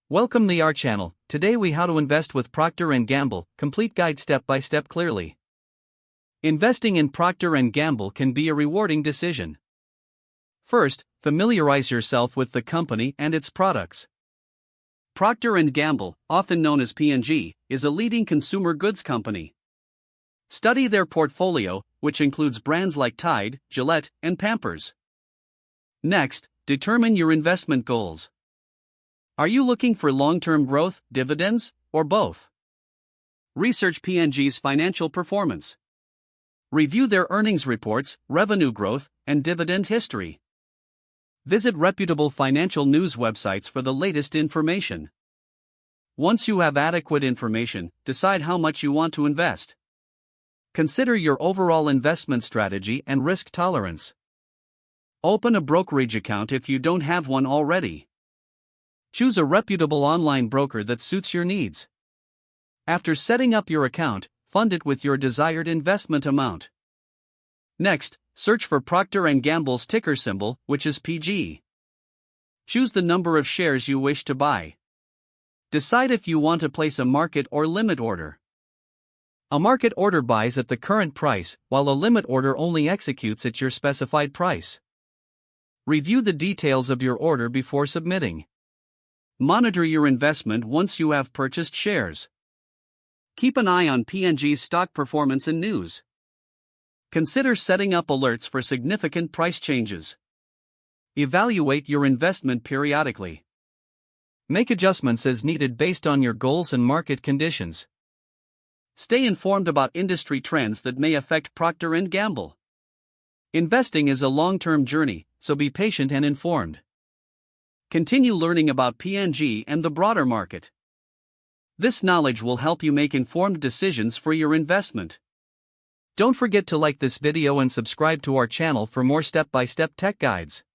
Welcome to our channel. Today we how to invest with Procter & Gamble, complete guide step by step clearly. Investing in Procter & Gamble can be a rewarding decision. First, familiarize yourself with the company and its products. Procter & Gamble, often known as P&G, is a leading consumer goods company. Study their portfolio, which includes brands like Tide, Gillette, and Pampers. Next, determine your investment goals. Are you looking for long-term growth, dividends, or both? Research P&G's financial performance. Review their earnings reports, revenue growth, and dividend history. Visit reputable financial news websites for the latest information. Once you have adequate information, decide how much you want to invest. Consider your overall investment strategy and risk tolerance. Open a brokerage account if you don't have one already. Choose a reputable online broker that suits your needs. After setting up your account, fund it with your desired investment amount. Next, search for Procter & Gamble's ticker symbol, which is PG. Choose the number of shares you wish to buy. Decide if you want to place a market or limit order. A market order buys at the current price, while a limit order only executes at your specified price. Review the details of your order before submitting. Monitor your investment once you have purchased shares. Keep an eye on P&G's stock performance and news. Consider setting up alerts for significant price changes. Evaluate your investment periodically. Make adjustments as needed based on your goals and market conditions. Stay informed about industry trends that may affect Procter & Gamble. Investing is a long-term journey, so be patient and informed. Continue learning about P&G and the broader market. This knowledge will help you make informed decisions for your investment. Don't forget to like this video and subscribe to our channel for more step-by-step tech guides.